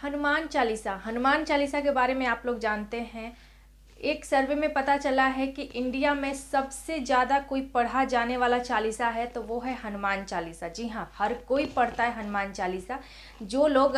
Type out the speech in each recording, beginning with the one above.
हनुमान चालीसा के बारे में आप लोग जानते हैं। एक सर्वे में पता चला है कि इंडिया में सबसे ज़्यादा कोई पढ़ा जाने वाला चालीसा है तो वो है हनुमान चालीसा। जी हाँ, हर कोई पढ़ता है हनुमान चालीसा। जो लोग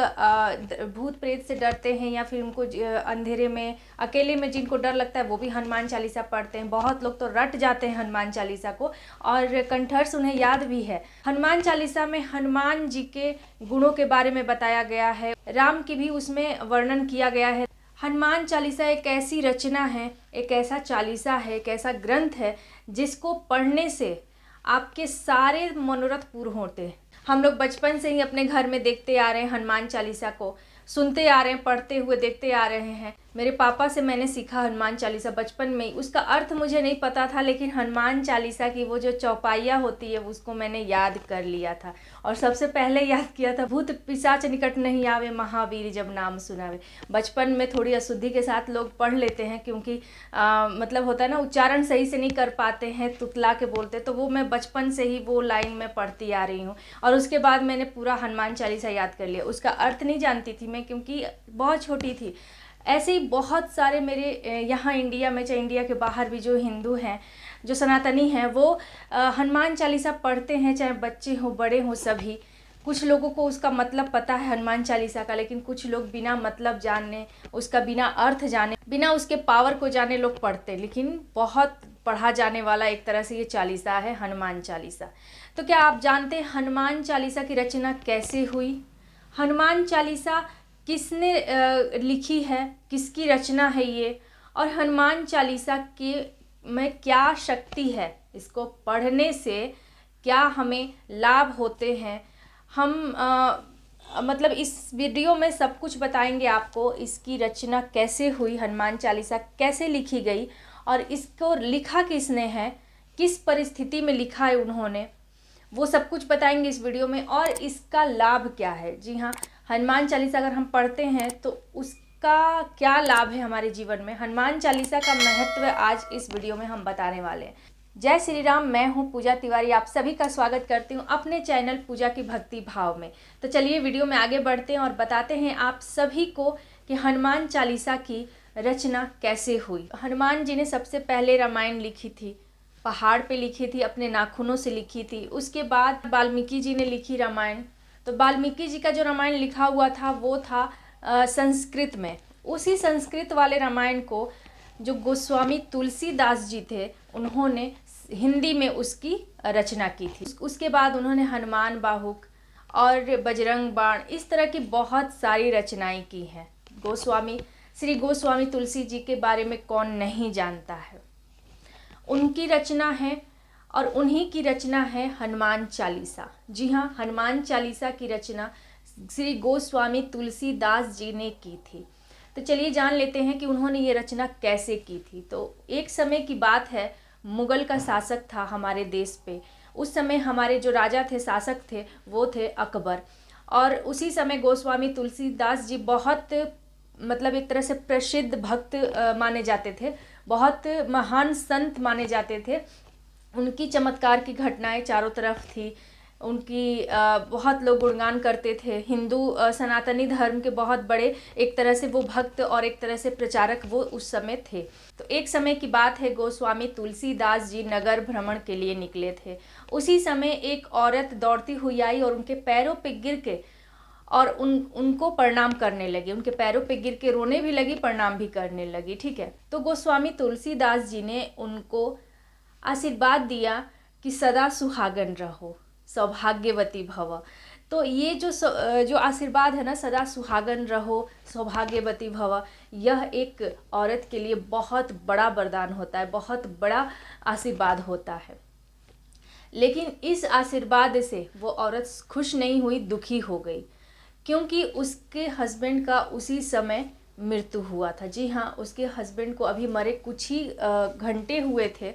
भूत प्रेत से डरते हैं या फिर उनको अंधेरे में अकेले में जिनको डर लगता है वो भी हनुमान चालीसा पढ़ते हैं। बहुत लोग तो रट जाते हैं हनुमान चालीसा को और कंठस्थ उन्हें याद भी है। हनुमान चालीसा में हनुमान जी के गुणों के बारे में बताया गया है, राम की भी उसमें वर्णन किया गया है। हनुमान चालीसा एक ऐसी रचना है, एक ऐसा चालीसा है, एक ऐसा ग्रंथ है जिसको पढ़ने से आपके सारे मनोरथ पूर्ण होते हैं। हम लोग बचपन से ही अपने घर में देखते आ रहे हैं, हनुमान चालीसा को सुनते आ रहे हैं, पढ़ते हुए देखते आ रहे हैं। मेरे पापा से मैंने सीखा हनुमान चालीसा बचपन में ही। उसका अर्थ मुझे नहीं पता था, लेकिन हनुमान चालीसा की वो जो चौपाइयाँ होती है उसको मैंने याद कर लिया था। और सबसे पहले याद किया था, भूत पिशाच निकट नहीं आवे, महावीर जब नाम सुनावे। बचपन में थोड़ी अशुद्धि के साथ लोग पढ़ लेते हैं, क्योंकि मतलब होता है ना, उच्चारण सही से नहीं कर पाते हैं, तुतला के बोलते। तो वो मैं बचपन से ही वो लाइन में पढ़ती आ रही हूँ और उसके बाद मैंने पूरा हनुमान चालीसा याद कर लिया। उसका अर्थ नहीं जानती थी मैं, क्योंकि बहुत छोटी थी। ऐसे ही बहुत सारे मेरे यहाँ इंडिया में, चाहे इंडिया के बाहर भी जो हिंदू हैं, जो सनातनी हैं, वो हनुमान चालीसा पढ़ते हैं, चाहे बच्चे हों बड़े हों सभी। कुछ लोगों को उसका मतलब पता है हनुमान चालीसा का, लेकिन कुछ लोग बिना मतलब जाने, उसका बिना अर्थ जाने, बिना उसके पावर को जाने लोग पढ़ते। लेकिन बहुत पढ़ा जाने वाला एक तरह से ये चालीसा है हनुमान चालीसा। तो क्या आप जानते हैं हनुमान चालीसा की रचना कैसे हुई? हनुमान चालीसा किसने लिखी है, किसकी रचना है ये, और हनुमान चालीसा के में क्या शक्ति है, इसको पढ़ने से क्या हमें लाभ होते हैं। हम मतलब इस वीडियो में सब कुछ बताएंगे आपको। इसकी रचना कैसे हुई, हनुमान चालीसा कैसे लिखी गई और इसको लिखा किसने है, किस परिस्थिति में लिखा है उन्होंने, वो सब कुछ बताएंगे इस वीडियो में। और इसका लाभ क्या है। जी हाँ, हनुमान चालीसा अगर हम पढ़ते हैं तो उसका क्या लाभ है हमारे जीवन में, हनुमान चालीसा का महत्व आज इस वीडियो में हम बताने वाले हैं। जय श्री राम, मैं हूँ पूजा तिवारी, आप सभी का स्वागत करती हूँ अपने चैनल पूजा की भक्ति भाव में। तो चलिए वीडियो में आगे बढ़ते हैं और बताते हैं आप सभी को कि हनुमान चालीसा की रचना कैसे हुई। हनुमान जी ने सबसे पहले रामायण लिखी थी, पहाड़ पे लिखी थी, अपने नाखूनों से लिखी थी। उसके बाद वाल्मीकि जी ने लिखी रामायण। तो वाल्मीकि जी का जो रामायण लिखा हुआ था वो था संस्कृत में। उसी संस्कृत वाले रामायण को जो गोस्वामी तुलसीदास जी थे उन्होंने हिंदी में उसकी रचना की थी। उसके बाद उन्होंने हनुमान बाहुक और बजरंग बाण, इस तरह की बहुत सारी रचनाएं की हैं। श्री गोस्वामी तुलसी जी के बारे में कौन नहीं जानता है। उनकी रचना है और उन्हीं की रचना है हनुमान चालीसा। जी हाँ, हनुमान चालीसा की रचना श्री गोस्वामी तुलसीदास जी ने की थी। तो चलिए जान लेते हैं कि उन्होंने ये रचना कैसे की थी। तो एक समय की बात है, मुगल का शासक था हमारे देश पे। उस समय हमारे जो राजा थे, शासक थे, वो थे अकबर। और उसी समय गोस्वामी तुलसीदास जी बहुत मतलब एक तरह से प्रसिद्ध भक्त माने जाते थे, बहुत महान संत माने जाते थे। उनकी चमत्कार की घटनाएं चारों तरफ थी, उनकी बहुत लोग गुणगान करते थे। हिंदू सनातनी धर्म के बहुत बड़े एक तरह से वो भक्त और एक तरह से प्रचारक वो उस समय थे। तो एक समय की बात है, गोस्वामी तुलसीदास जी नगर भ्रमण के लिए निकले थे। उसी समय एक औरत दौड़ती हुई आई और उनके पैरों पे गिर के और उनको प्रणाम करने लगी। उनके पैरों पे गिर के रोने भी लगी, प्रणाम भी करने लगी। ठीक है, तो गोस्वामी तुलसीदास जी ने उनको आशीर्वाद दिया कि सदा सुहागन रहो, सौभाग्यवती भव। तो ये जो आशीर्वाद है ना, सदा सुहागन रहो, सौभाग्यवती भव, यह एक औरत के लिए बहुत बड़ा वरदान होता है, बहुत बड़ा आशीर्वाद होता है। लेकिन इस आशीर्वाद से वो औरत खुश नहीं हुई, दुखी हो गई, क्योंकि उसके हस्बैंड का उसी समय मृत्यु हुआ था। जी हाँ, उसके हस्बैंड को अभी मरे कुछ ही घंटे हुए थे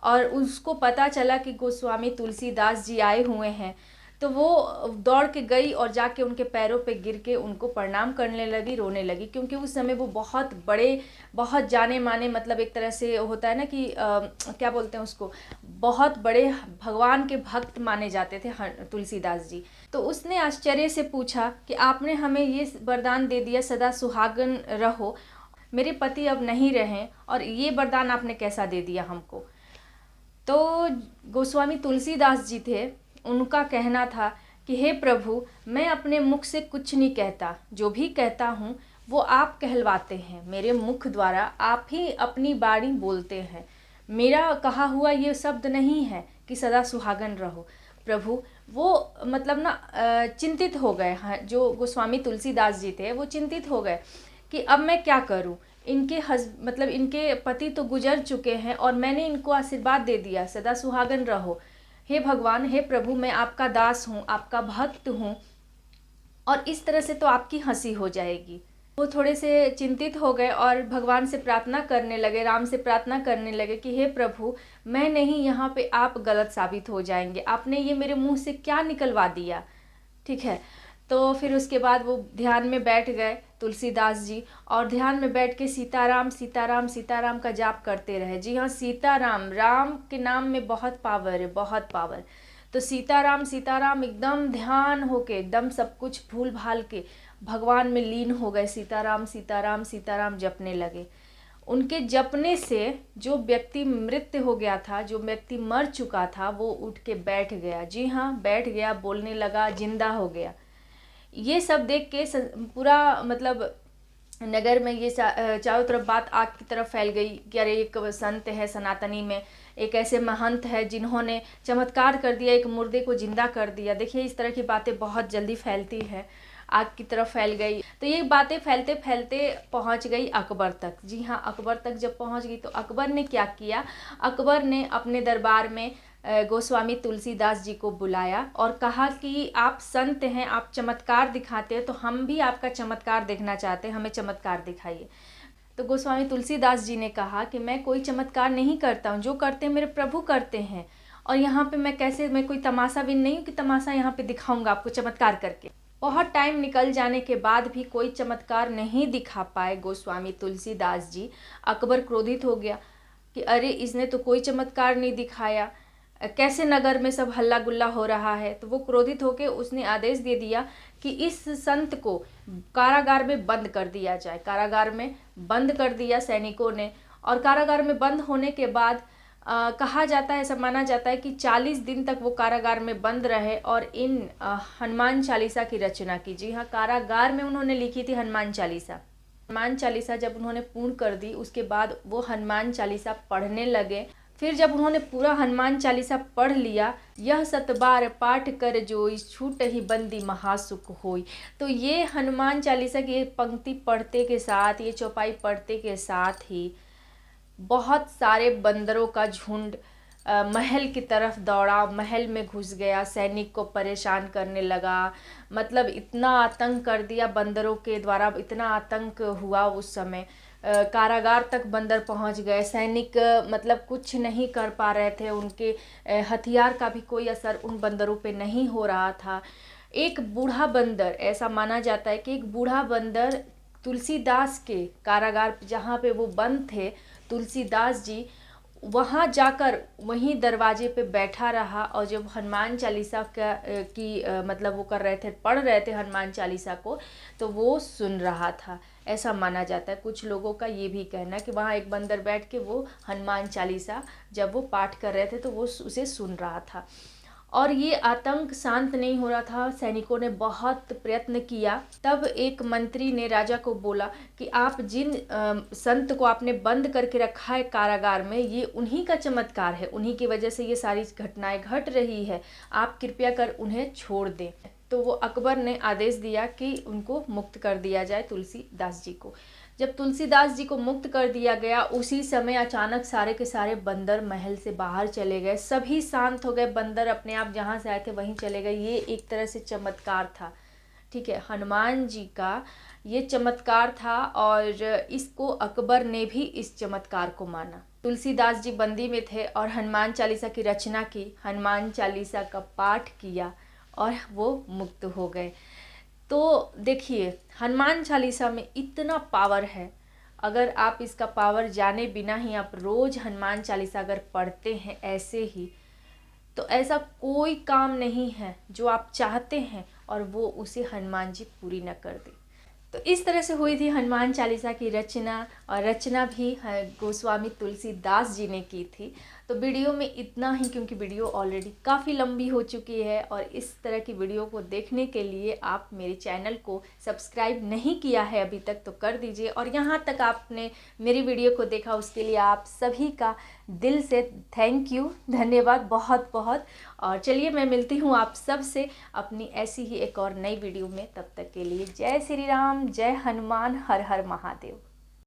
और उसको पता चला कि गोस्वामी तुलसीदास जी आए हुए हैं। तो वो दौड़ के गई और जाके उनके पैरों पे गिर के उनको प्रणाम करने लगी, रोने लगी, क्योंकि उस समय वो बहुत बड़े, बहुत जाने माने, मतलब एक तरह से होता है ना कि क्या बोलते हैं उसको, बहुत बड़े भगवान के भक्त माने जाते थे तुलसीदास जी। तो उसने आश्चर्य से पूछा कि आपने हमें ये वरदान दे दिया सदा सुहागन रहो, मेरे पति अब नहीं रहें, और ये वरदान आपने कैसा दे दिया हमको। तो गोस्वामी तुलसीदास जी थे, उनका कहना था कि हे प्रभु, मैं अपने मुख से कुछ नहीं कहता, जो भी कहता हूँ वो आप कहलवाते हैं, मेरे मुख द्वारा आप ही अपनी बाणी बोलते हैं, मेरा कहा हुआ ये शब्द नहीं है कि सदा सुहागन रहो। प्रभु वो मतलब ना चिंतित हो गए। हाँ, जो गोस्वामी तुलसीदास जी थे वो चिंतित हो गए कि अब मैं क्या करूं, मतलब इनके पति तो गुजर चुके हैं और मैंने इनको आशीर्वाद दे दिया सदा सुहागन रहो। हे भगवान, हे प्रभु, मैं आपका दास हूँ, आपका भक्त हूँ, और इस तरह से तो आपकी हंसी हो जाएगी। वो थोड़े से चिंतित हो गए और भगवान से प्रार्थना करने लगे, राम से प्रार्थना करने लगे कि हे प्रभु, मैं नहीं, यहाँ पे आप गलत साबित हो जाएंगे, आपने ये मेरे मुंह से क्या निकलवा दिया। ठीक है, तो फिर उसके बाद वो ध्यान में बैठ गए तुलसीदास जी, और ध्यान में बैठ के सीताराम सीताराम सीताराम का जाप करते रहे। जी हाँ, सीताराम, राम के नाम में बहुत पावर है, बहुत पावर। तो सीताराम सीताराम एकदम ध्यान होके, एकदम सब कुछ भूल भाल के भगवान में लीन हो गए। सीताराम सीताराम सीताराम जपने लगे। उनके जपने से जो व्यक्ति मृत हो गया था, जो व्यक्ति मर चुका था, वो उठ के बैठ गया। जी हाँ, बैठ गया, बोलने लगा, जिंदा हो गया। ये सब देख के पूरा मतलब नगर में ये चारों तरफ बात आग की तरफ फैल गई कि अरे एक संत है सनातनी में, एक ऐसे महंत है जिन्होंने चमत्कार कर दिया, एक मुर्दे को जिंदा कर दिया। देखिए, इस तरह की बातें बहुत जल्दी फैलती है, आग की तरफ फैल गई। तो ये बातें फैलते फैलते पहुंच गई अकबर तक। जी हाँ, अकबर तक जब पहुंच गई तो अकबर ने क्या किया, अकबर ने अपने दरबार में गोस्वामी तुलसीदास जी को बुलाया और कहा कि आप संत हैं, आप चमत्कार दिखाते हैं, तो हम भी आपका चमत्कार देखना चाहते हैं, हमें चमत्कार दिखाइए। तो गोस्वामी तुलसीदास जी ने कहा कि मैं कोई चमत्कार नहीं करता हूँ, जो करते हैं मेरे प्रभु करते हैं, और यहाँ पे मैं कोई तमाशा भी नहीं हूँ कि तमाशा यहाँ पे दिखाऊंगा आपको चमत्कार करके। बहुत टाइम निकल जाने के बाद भी कोई चमत्कार नहीं दिखा पाए गोस्वामी तुलसीदास जी। अकबर क्रोधित हो गया कि अरे, इसने तो कोई चमत्कार नहीं दिखाया, कैसे नगर में सब हल्ला गुल्ला हो रहा है। तो वो क्रोधित होकर उसने आदेश दे दिया कि इस संत को कारागार में बंद कर दिया जाए। कारागार में बंद कर दिया सैनिकों ने, और कारागार में बंद होने के बाद कहा जाता है, ऐसा माना जाता है कि 40 दिन तक वो कारागार में बंद रहे और इन हनुमान चालीसा की रचना की। जी हाँ, कारागार में उन्होंने लिखी थी हनुमान चालीसा। हनुमान चालीसा जब उन्होंने पूर्ण कर दी, उसके बाद वो हनुमान चालीसा पढ़ने लगे। फिर जब उन्होंने पूरा हनुमान चालीसा पढ़ लिया, यह 7 बार पाठ कर जोई, छूट ही बंदी महासुख होई। तो ये हनुमान चालीसा की पंक्ति पढ़ते के साथ, ये चौपाई पढ़ते के साथ ही बहुत सारे बंदरों का झुंड महल की तरफ दौड़ा, महल में घुस गया, सैनिक को परेशान करने लगा। मतलब इतना आतंक कर दिया बंदरों के द्वारा, इतना आतंक हुआ उस समय। कारागार तक बंदर पहुंच गए। सैनिक मतलब कुछ नहीं कर पा रहे थे, उनके हथियार का भी कोई असर उन बंदरों पे नहीं हो रहा था। एक बूढ़ा बंदर, ऐसा माना जाता है कि एक बूढ़ा बंदर तुलसीदास के कारागार जहाँ पे वो बंद थे, तुलसीदास जी वहाँ जाकर वहीं दरवाजे पे बैठा रहा, और जब हनुमान चालीसा मतलब वो कर रहे थे, पढ़ रहे थे हनुमान चालीसा को, तो वो सुन रहा था। ऐसा माना जाता है, कुछ लोगों का ये भी कहना है कि वहाँ एक बंदर बैठ के वो हनुमान चालीसा जब वो पाठ कर रहे थे तो वो उसे सुन रहा था। और ये आतंक शांत नहीं हो रहा था, सैनिकों ने बहुत प्रयत्न किया। तब एक मंत्री ने राजा को बोला कि आप जिन संत को आपने बंद करके रखा है कारागार में, ये उन्हीं का चमत्कार है, उन्हीं की वजह से ये सारी घटनाएं घट रही है, आप कृपया कर उन्हें छोड़ दें। तो वो अकबर ने आदेश दिया कि उनको मुक्त कर दिया जाए, तुलसीदास जी को। जब तुलसीदास जी को मुक्त कर दिया गया, उसी समय अचानक सारे के सारे बंदर महल से बाहर चले गए, सभी शांत हो गए, बंदर अपने आप जहाँ से आए थे वहीं चले गए। ये एक तरह से चमत्कार था। ठीक है, हनुमान जी का ये चमत्कार था, और इसको अकबर ने भी इस चमत्कार को माना। तुलसीदास जी बंदी में थे और हनुमान चालीसा की रचना की, हनुमान चालीसा का पाठ किया, और वो मुक्त हो गए। तो देखिए हनुमान चालीसा में इतना पावर है, अगर आप इसका पावर जाने बिना ही आप रोज़ हनुमान चालीसा अगर पढ़ते हैं ऐसे ही, तो ऐसा कोई काम नहीं है जो आप चाहते हैं और वो उसे हनुमान जी पूरी न कर दे। तो इस तरह से हुई थी हनुमान चालीसा की रचना, और रचना भी गोस्वामी तुलसीदास जी ने की थी। तो वीडियो में इतना ही, क्योंकि वीडियो ऑलरेडी काफ़ी लंबी हो चुकी है, और इस तरह की वीडियो को देखने के लिए आप मेरे चैनल को सब्सक्राइब नहीं किया है अभी तक तो कर दीजिए, और यहाँ तक आपने मेरी वीडियो को देखा उसके लिए आप सभी का दिल से थैंक यू, धन्यवाद बहुत बहुत। और चलिए मैं मिलती हूँ आप सब से अपनी ऐसी ही एक और नई वीडियो में, तब तक के लिए जय श्री राम, जय हनुमान, हर हर महादेव।